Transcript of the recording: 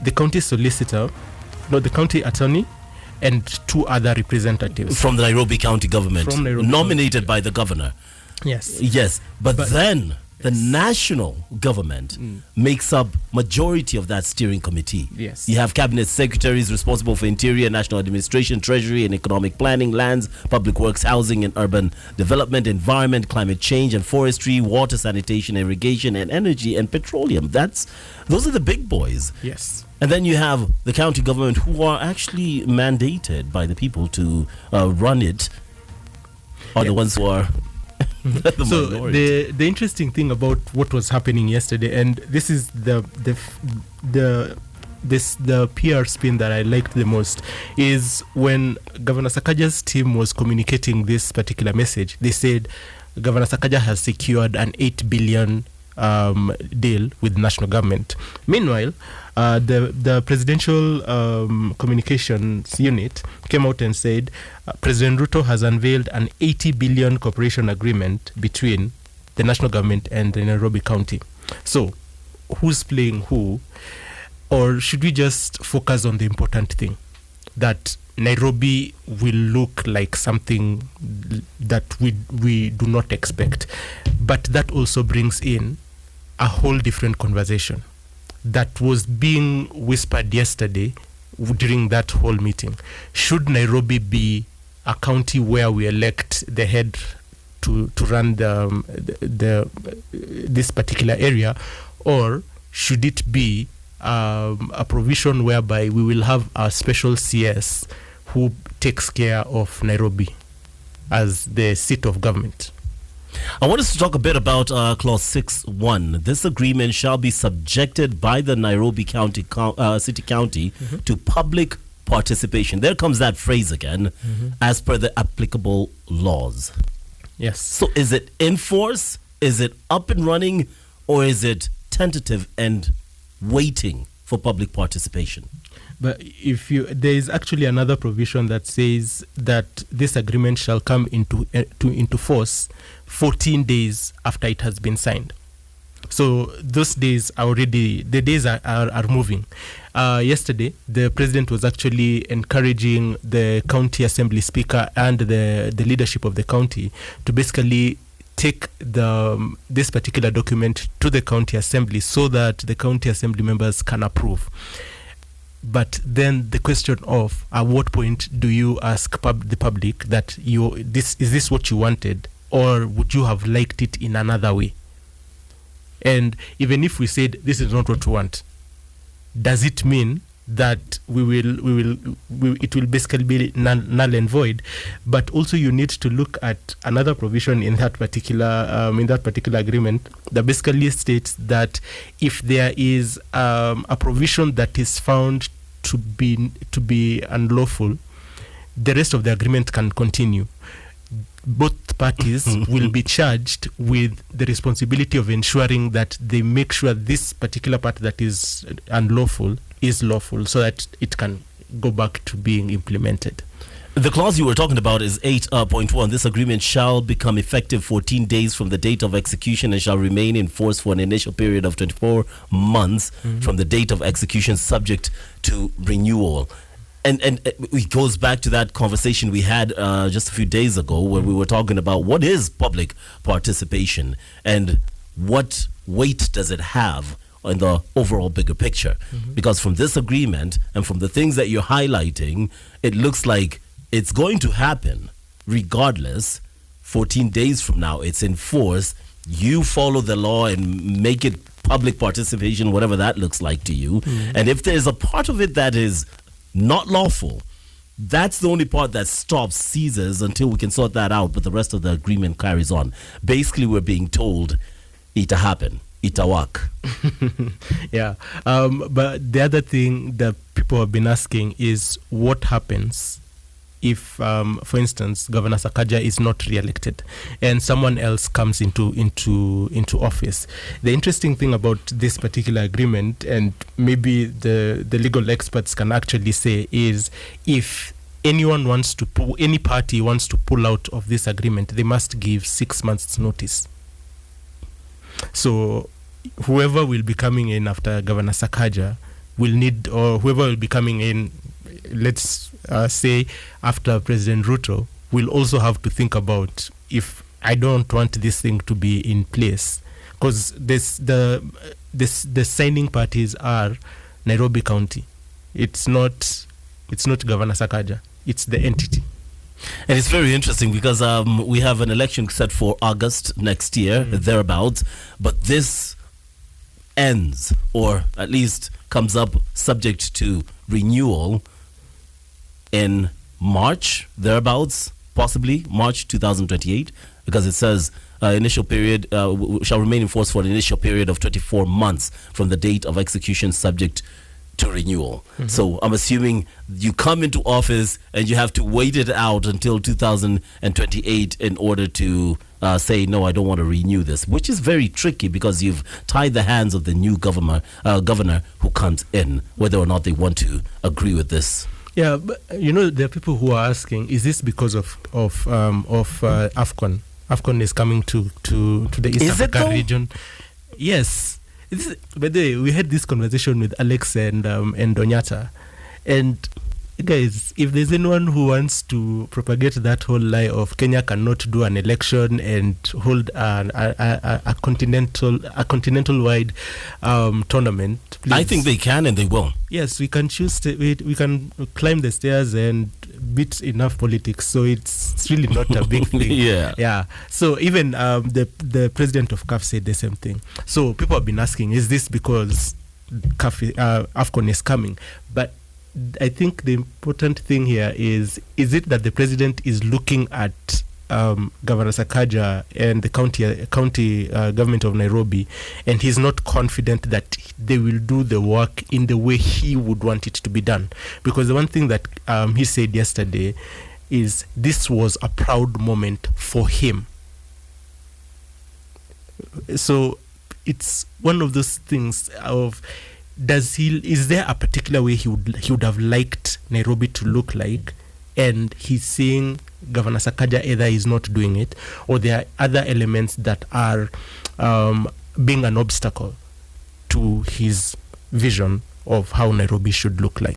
the county solicitor, the county attorney, and 2 other representatives from the Nairobi County Government, nominated County. by the governor. Yes, but then the national government makes up majority of that steering committee. Yes, you have cabinet secretaries responsible for interior, national administration, treasury and economic planning, lands, public works, housing and urban development, environment, climate change and forestry, water, sanitation, irrigation and energy and petroleum. Those are the big boys. Yes. And then you have the county government, who are actually mandated by the people to run it, are the ones who are the so minority. the interesting thing about what was happening yesterday, and this is the PR spin that I liked the most, is when Governor Sakaja's team was communicating this particular message. They said Governor Sakaja has secured an 8 billion deal with national government. Meanwhile, the presidential communications unit came out and said President Ruto has unveiled an 80 billion cooperation agreement between the national government and the Nairobi County. So, who's playing who? Or should we just focus on the important thing, that Nairobi will look like something that we do not expect? But that also brings in a whole different conversation that was being whispered yesterday during that whole meeting. Should Nairobi be a county where we elect the head to run this particular area, or should it be a provision whereby we will have a special CS who takes care of Nairobi as the seat of government? I want us to talk a bit about Clause 6.1. This agreement shall be subjected by the Nairobi County City County to public participation. There comes that phrase again, as per the applicable laws. Yes. So is it in force? Is it up and running? Or is it tentative and waiting for public participation? But there is actually another provision that says that this agreement shall come into force 14 days after it has been signed. So those days are already, the days are moving. Yesterday, the president was actually encouraging the county assembly speaker and the leadership of the county to basically take this particular document to the county assembly so that the county assembly members can approve. But then the question of at what point do you ask the public that is this what you wanted, or would you have liked it in another way? And even if we said this is not what we want, does it mean that it will basically be null and void? But also you need to look at another provision in that particular agreement that basically states that if there is a provision that is found to be unlawful, the rest of the agreement can continue. Both parties will be charged with the responsibility of ensuring that they make sure this particular part that is unlawful is lawful, so that it can go back to being implemented. The clause you were talking about is 8.1. This agreement shall become effective 14 days from the date of execution and shall remain in force for an initial period of 24 months from the date of execution, subject to renewal. And it goes back to that conversation we had just a few days ago, where we were talking about what is public participation and what weight does it have in the overall bigger picture. Because from this agreement and from the things that you're highlighting, it looks like it's going to happen regardless. 14 days from now, it's in force. You follow the law and make it public participation, whatever that looks like to you. And if there's a part of it that is not lawful, that's the only part that stops, seizes until we can sort that out, but the rest of the agreement carries on. Basically, we're being told it'll happen, it'll work. Yeah. But the other thing that people have been asking is what happens if, for instance, Governor Sakaja is not re-elected and someone else comes into office. The interesting thing about this particular agreement, and maybe the legal experts can actually say, is if any party wants to pull out of this agreement, they must give 6 months notice. So whoever will be coming in after Governor Sakaja will need, or whoever will be coming in, let's say after President Ruto, will also have to think about, if I don't want this thing to be in place, because the signing parties are Nairobi County. It's not Governor Sakaja. It's the entity. And it's very interesting because we have an election set for August next year, thereabouts. But this ends, or at least comes up subject to renewal in March, thereabouts, possibly March 2028, because it says initial period shall remain in force for an initial period of 24 months from the date of execution, subject to renewal. So I'm assuming you come into office and you have to wait it out until 2028 in order to say, no, I don't want to renew this, which is very tricky because you've tied the hands of the new governor who comes in, whether or not they want to agree with this. Yeah, but there are people who are asking, is this because of AFCON? AFCON is coming to the East Africa region. Yes. By the way, we had this conversation with Alex and Onyata, and guys, if there's anyone who wants to propagate that whole lie of Kenya cannot do an election and hold a continental wide tournament, please. I think they can and they will. Yes, we can choose. We can climb the stairs and beat enough politics, so it's really not a big thing. Yeah. So even the president of CAF said the same thing. So people have been asking, is this because AFCON is coming? But I think the important thing here is it that the president is looking at Governor Sakaja and the county government of Nairobi, and he's not confident that they will do the work in the way he would want it to be done? Because the one thing that he said yesterday is this was a proud moment for him. So it's one of those things of, is there a particular way he would have liked Nairobi to look like, and he's saying Governor Sakaja either is not doing it, or there are other elements that are being an obstacle to his vision of how Nairobi should look like.